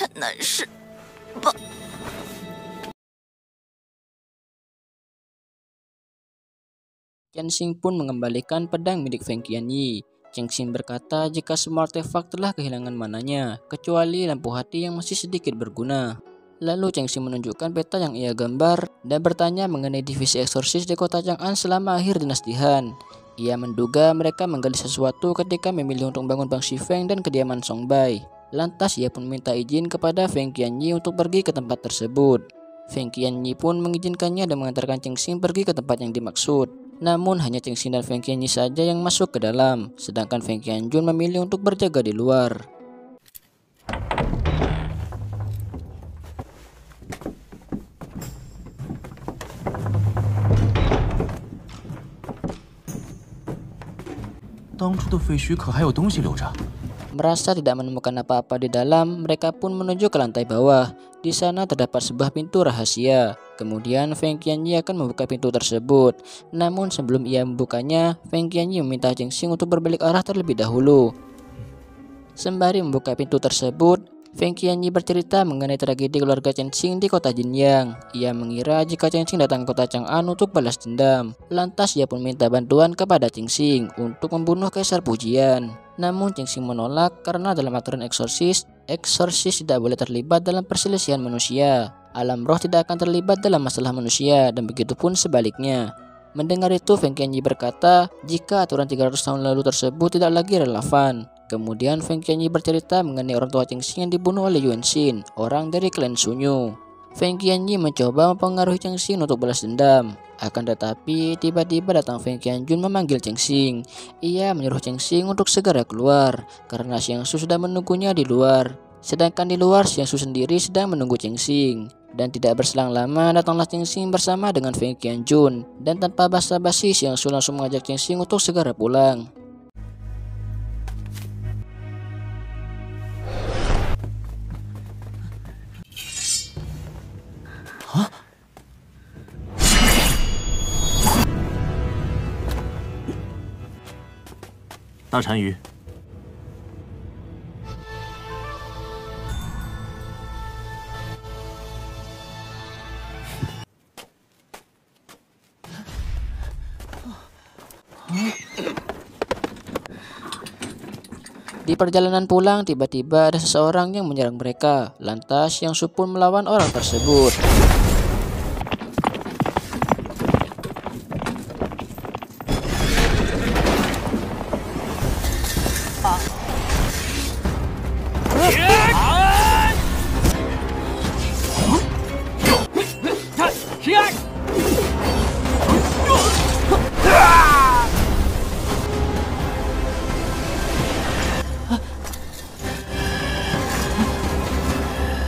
也难是。 Qianxing pun mengembalikan pedang milik Feng Qianyi. Chengxing berkata jika semua artefak telah kehilangan mananya, kecuali lampu hati yang masih sedikit berguna. Lalu Chengxing menunjukkan peta yang ia gambar dan bertanya mengenai divisi eksorsis di kota Chang'an selama akhir dinasti Han. Ia menduga mereka menggali sesuatu ketika memilih untuk membangun Bang Shifeng dan kediaman Song Bai. Lantas ia pun minta izin kepada Feng Qianyi untuk pergi ke tempat tersebut. Feng Qianyi pun mengizinkannya dan mengantarkan Chengxing pergi ke tempat yang dimaksud. Namun hanya Chengxing dan Feng Qianyi saja yang masuk ke dalam, sedangkan Feng Qianjun memilih untuk berjaga di luar. Merasa tidak menemukan apa-apa di dalam, mereka pun menuju ke lantai bawah. Di sana terdapat sebuah pintu rahasia. Kemudian Feng Qianyi akan membuka pintu tersebut. Namun sebelum ia membukanya, Feng Qianyi meminta Chengxing untuk berbalik arah terlebih dahulu. Sembari membuka pintu tersebut, Feng Qianyi bercerita mengenai tragedi keluarga Chengxing di kota Jinyang. Ia mengira jika Chengxing datang ke kota Chang'an untuk balas dendam. Lantas ia pun minta bantuan kepada Chengxing untuk membunuh Kaisar Pujian. Namun Chengxing menolak karena dalam aturan eksorsis tidak boleh terlibat dalam perselisihan manusia. Alam roh tidak akan terlibat dalam masalah manusia dan begitupun sebaliknya. Mendengar itu Feng Qianyi berkata jika aturan 300 tahun lalu tersebut tidak lagi relevan. Kemudian Feng Qianyi bercerita mengenai orang tua Chengxing yang dibunuh oleh Yuan Xin, orang dari klan Sunyu. Feng Qianyi mencoba mempengaruhi Chengxing untuk balas dendam. Akan tetapi tiba-tiba datang Feng Qianjun memanggil Chengxing. Ia menyuruh Chengxing untuk segera keluar karena Xiangsu sudah menunggunya di luar. Sedangkan di luar Xiangsu sendiri sedang menunggu Chengxing. Dan tidak berselang lama datanglah Chengxing bersama dengan Feng Qianjun. Dan tanpa basa-basi Xiangsu langsung mengajak Chengxing untuk segera pulang. Hah? Dash Chanyu. Di perjalanan pulang, tiba-tiba ada seseorang yang menyerang mereka. Lantas Xiangsu pun melawan orang tersebut.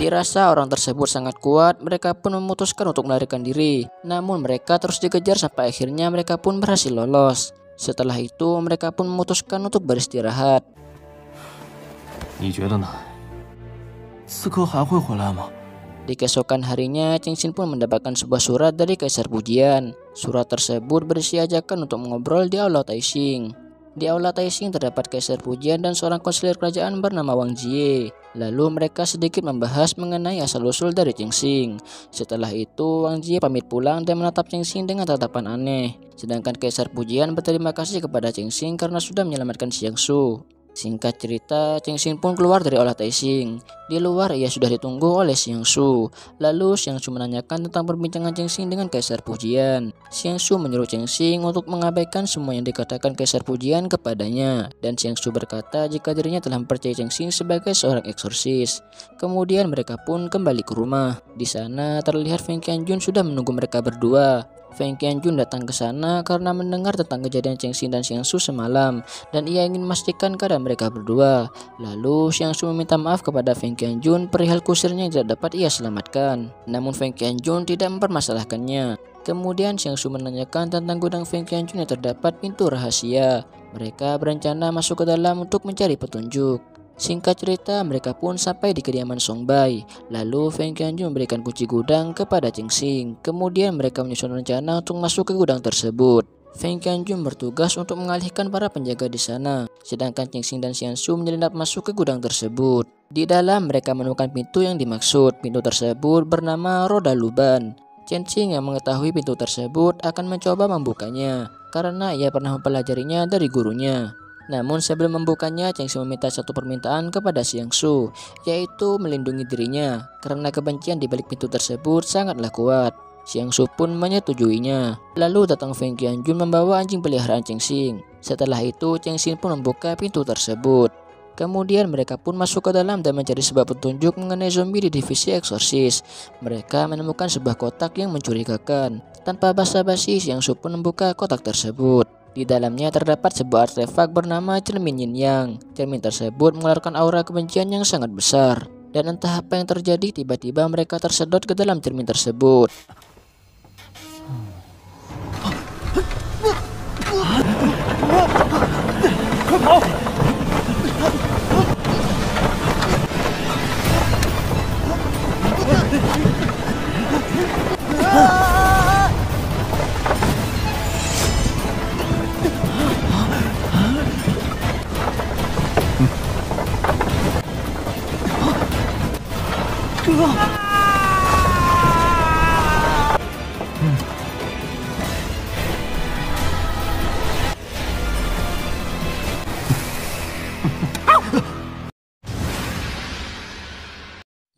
Dirasa orang tersebut sangat kuat, mereka pun memutuskan untuk melarikan diri. Namun mereka terus dikejar sampai akhirnya mereka pun berhasil lolos. Setelah itu mereka pun memutuskan untuk beristirahat. Di keesokan harinya, Chengxing pun mendapatkan sebuah surat dari Kaisar Pujian. Surat tersebut berisi ajakan untuk mengobrol di Aula Taixing. Di Aula Taixing terdapat Kaisar Pujian dan seorang konselor kerajaan bernama Wang Jie. Lalu mereka sedikit membahas mengenai asal-usul dari Chengxing. Setelah itu Wang Jie pamit pulang dan menatap Chengxing dengan tatapan aneh. Sedangkan Kaisar Pujian berterima kasih kepada Chengxing karena sudah menyelamatkan Xiangsu. Singkat cerita, Cheng Xing pun keluar dari Aula Tai Xing. Di luar ia sudah ditunggu oleh Xiang Su. Lalu Xiang Su menanyakan tentang perbincangan Cheng Xing dengan Kaisar Pujian. Xiang Su menyuruh Cheng Xing untuk mengabaikan semua yang dikatakan Kaisar Pujian kepadanya. Dan Xiang Su berkata jika dirinya telah mempercayai Cheng Xing sebagai seorang eksorsis. Kemudian mereka pun kembali ke rumah. Di sana terlihat Feng Qianjun sudah menunggu mereka berdua. Feng Qianjun datang ke sana karena mendengar tentang kejadian Cheng Xing dan Xiang Su semalam, dan ia ingin memastikan keadaan mereka berdua. Lalu Xiang Su meminta maaf kepada Feng Qianjun perihal kusirnya yang tidak dapat ia selamatkan. Namun Feng Qianjun tidak mempermasalahkannya. Kemudian Xiang Su menanyakan tentang gudang Feng Qianjun yang terdapat pintu rahasia. Mereka berencana masuk ke dalam untuk mencari petunjuk. Singkat cerita, mereka pun sampai di kediaman Song Bai. Lalu Feng Qianjun memberikan kunci gudang kepada Cheng Xing. Kemudian mereka menyusun rencana untuk masuk ke gudang tersebut. Feng Qianjun bertugas untuk mengalihkan para penjaga di sana, sedangkan Cheng Xing dan Xian Su menyelinap masuk ke gudang tersebut. Di dalam mereka menemukan pintu yang dimaksud. Pintu tersebut bernama Roda Luban. Cheng Xing yang mengetahui pintu tersebut akan mencoba membukanya karena ia pernah mempelajarinya dari gurunya. Namun sebelum membukanya, Cheng Xing meminta satu permintaan kepada Xiang Su, yaitu melindungi dirinya karena kebencian di balik pintu tersebut sangatlah kuat. Xiang Su pun menyetujuinya. Lalu datang Feng Qianjun membawa anjing peliharaan Cheng Xing. Setelah itu Cheng Xing pun membuka pintu tersebut. Kemudian mereka pun masuk ke dalam dan mencari sebuah petunjuk mengenai zombie di divisi eksorsis. Mereka menemukan sebuah kotak yang mencurigakan. Tanpa basa-basi, Xiang Su pun membuka kotak tersebut. Di dalamnya terdapat sebuah artefak bernama cermin Yin Yang. Cermin tersebut mengeluarkan aura kebencian yang sangat besar. Dan entah apa yang terjadi, tiba-tiba mereka tersedot ke dalam cermin tersebut.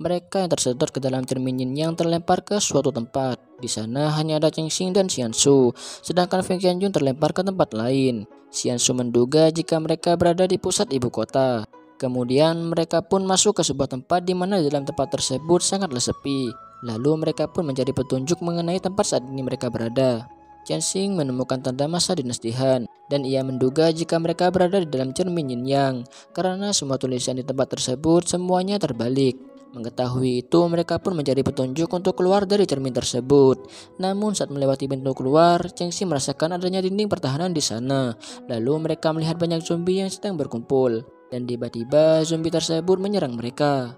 Mereka yang tersedot ke dalam cermin Yin Yang terlempar ke suatu tempat. Di sana hanya ada Cheng Xing dan Xian Su, sedangkan Feng Qianjun terlempar ke tempat lain. Xian Su menduga jika mereka berada di pusat ibu kota. Kemudian mereka pun masuk ke sebuah tempat di mana di dalam tempat tersebut sangatlah sepi. Lalu mereka pun mencari petunjuk mengenai tempat saat ini mereka berada. Cheng Xing menemukan tanda masa dinastihan, dan ia menduga jika mereka berada di dalam cermin Yin Yang, karena semua tulisan di tempat tersebut semuanya terbalik. Mengetahui itu, mereka pun mencari petunjuk untuk keluar dari cermin tersebut. Namun saat melewati pintu keluar, Cheng Xing merasakan adanya dinding pertahanan di sana. Lalu mereka melihat banyak zombie yang sedang berkumpul. Dan tiba-tiba zombie tersebut menyerang mereka.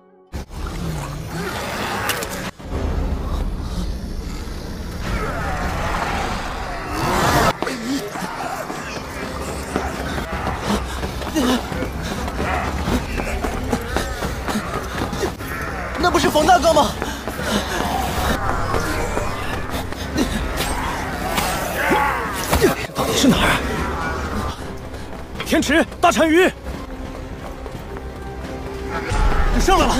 那不是冯大哥吗？到底是哪儿？天池、大单于，你上来了！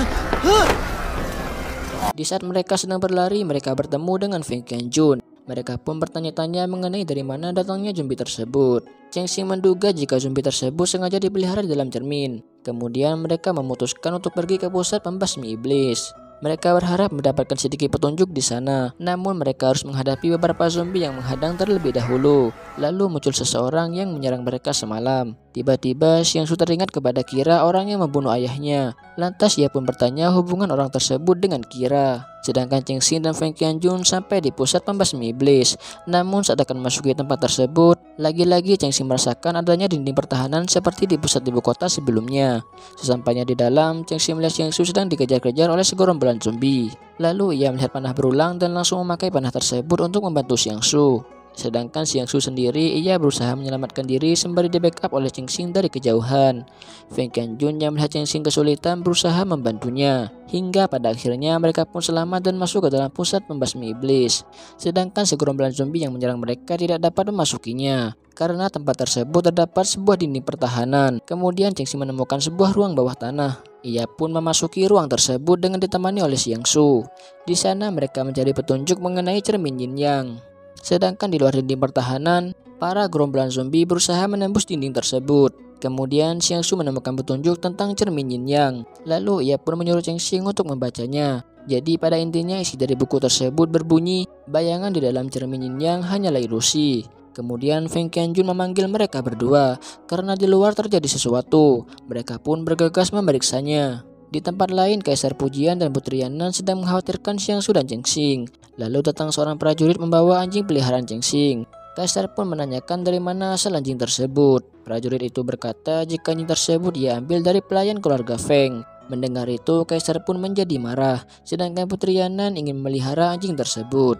Di saat mereka sedang berlari, mereka bertemu dengan Feng Qianjun. Mereka pun bertanya-tanya mengenai dari mana datangnya zombie tersebut. Cheng Xing menduga jika zombie tersebut sengaja dipelihara di dalam cermin. Kemudian mereka memutuskan untuk pergi ke pusat pembasmi iblis. Mereka berharap mendapatkan sedikit petunjuk di sana. Namun mereka harus menghadapi beberapa zombie yang menghadang terlebih dahulu. Lalu muncul seseorang yang menyerang mereka semalam. Tiba-tiba Xiang Su teringat kepada Kira, orang yang membunuh ayahnya. Lantas ia pun bertanya hubungan orang tersebut dengan Kira. Sedangkan Cheng Xing dan Feng Qianjun sampai di pusat pembasmi iblis. Namun saat akan memasuki tempat tersebut, lagi-lagi Cheng Xing merasakan adanya dinding pertahanan seperti di pusat ibu kota sebelumnya. Sesampainya di dalam, Cheng Xing melihat Xiang Su sedang dikejar-kejar oleh segerombolan zombie. Lalu ia melihat panah berulang dan langsung memakai panah tersebut untuk membantu Xiang Su. Sedangkan Xiangsu sendiri, ia berusaha menyelamatkan diri sembari di backup oleh Cheng Xing dari kejauhan. Feng Qianjun yang melihat Cheng Xing kesulitan berusaha membantunya. Hingga pada akhirnya mereka pun selamat dan masuk ke dalam pusat pembasmi iblis. Sedangkan segerombolan zombie yang menyerang mereka tidak dapat memasukinya, karena tempat tersebut terdapat sebuah dinding pertahanan. Kemudian Cheng Xing menemukan sebuah ruang bawah tanah. Ia pun memasuki ruang tersebut dengan ditemani oleh Xiangsu. Di sana mereka mencari petunjuk mengenai cermin Yin Yang. Sedangkan di luar dinding pertahanan, para gerombolan zombie berusaha menembus dinding tersebut. Kemudian Xiangsu menemukan petunjuk tentang cermin Yin Yang. Lalu ia pun menyuruh Cheng Xing untuk membacanya. Jadi pada intinya isi dari buku tersebut berbunyi, bayangan di dalam cermin Yin Yang hanyalah ilusi. Kemudian Feng Qianjun memanggil mereka berdua karena di luar terjadi sesuatu. Mereka pun bergegas memeriksanya. Di tempat lain, Kaisar Pujian dan Putri Yannan sedang mengkhawatirkan Xiangsu dan Cheng Xing. Lalu datang seorang prajurit membawa anjing peliharaan Cheng Xing. Kaisar pun menanyakan dari mana asal anjing tersebut. Prajurit itu berkata jika anjing tersebut ia ambil dari pelayan keluarga Feng. Mendengar itu, Kaisar pun menjadi marah, sedangkan Putri Yannan ingin memelihara anjing tersebut.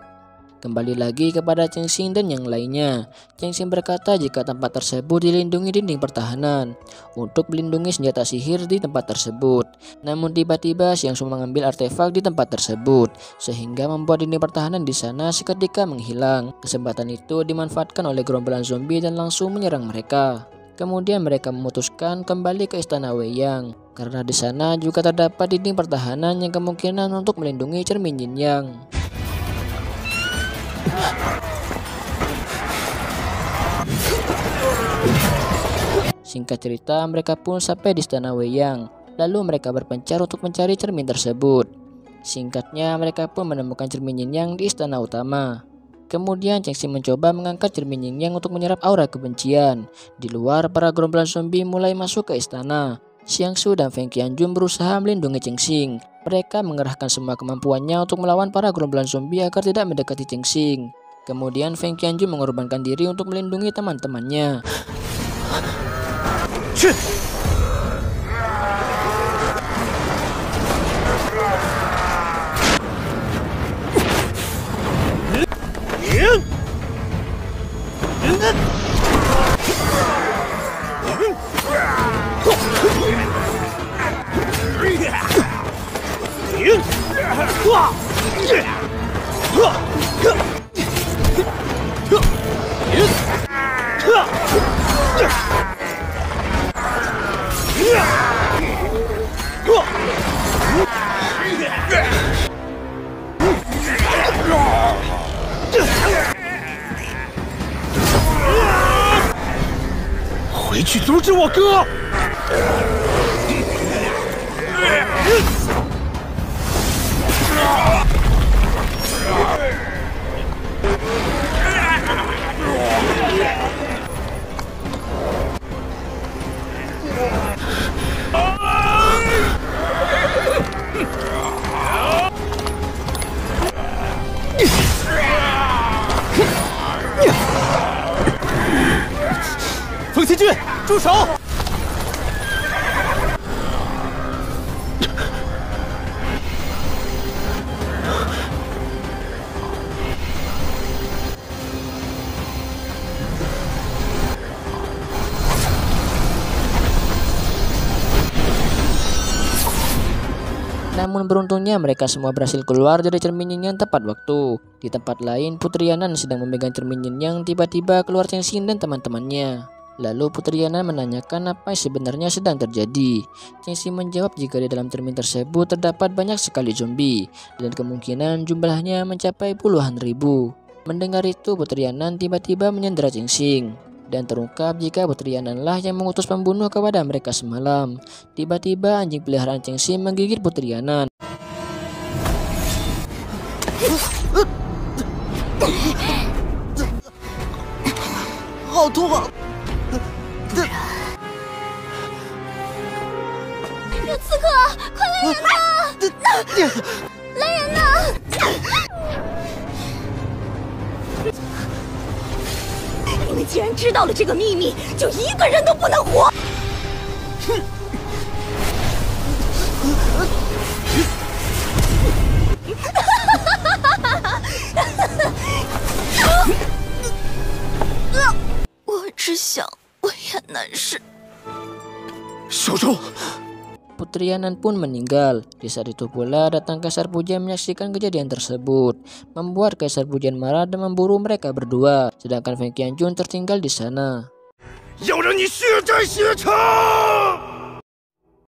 Kembali lagi kepada Cheng Xing dan yang lainnya. Cheng Xing berkata jika tempat tersebut dilindungi dinding pertahanan untuk melindungi senjata sihir di tempat tersebut. Namun tiba-tiba Xiangsu mengambil artefak di tempat tersebut sehingga membuat dinding pertahanan di sana seketika menghilang. Kesempatan itu dimanfaatkan oleh gerombolan zombie dan langsung menyerang mereka. Kemudian mereka memutuskan kembali ke istana Weiyang karena di sana juga terdapat dinding pertahanan yang kemungkinan untuk melindungi cermin Yin Yang. Singkat cerita, mereka pun sampai di istana Weiyang. Lalu mereka berpencar untuk mencari cermin tersebut. Singkatnya, mereka pun menemukan cermin Yin Yang di istana utama. Kemudian Cheng Xing mencoba mengangkat cermin Yin Yang untuk menyerap aura kebencian. Di luar, para gerombolan zombie mulai masuk ke istana. Xiangsu dan Feng Qianjun berusaha melindungi Cheng Xing. Mereka mengerahkan semua kemampuannya untuk melawan para gerombolan zombie agar tidak mendekati Cheng Xing. Kemudian Feng Qianjun mengorbankan diri untuk melindungi teman-temannya.回去阻止我哥！ 冯贤俊，住手！ Namun beruntungnya mereka semua berhasil keluar dari cermin Yin Yang tepat waktu. Di tempat lain, Putri Yannan sedang memegang cermin Yin Yang. Tiba-tiba keluar Cheng Xing dan teman-temannya. Lalu Putri Yannan menanyakan apa yang sebenarnya sedang terjadi. Cheng Xing menjawab jika di dalam cermin tersebut terdapat banyak sekali zombie dan kemungkinan jumlahnya mencapai puluhan ribu. Mendengar itu, Putri Yannan tiba-tiba menyandera Cheng Xing. Dan terungkap jika Putri Yannan lah yang mengutus pembunuh kepada mereka semalam. Tiba-tiba anjing peliharaan Cheng Xing menggigit Putri Yannan.好痛啊！有刺客，快来人呐！来人呐！ 你们既然知道了这个秘密，就一个人都不能活！哼！住！ Putri Yanan pun meninggal. Di saat itu pula datang Kaisar Pujian menyaksikan kejadian tersebut, membuat Kaisar Pujian marah dan memburu mereka berdua. Sedangkan Feng Qianjun tertinggal di sana. 要让你血债血偿！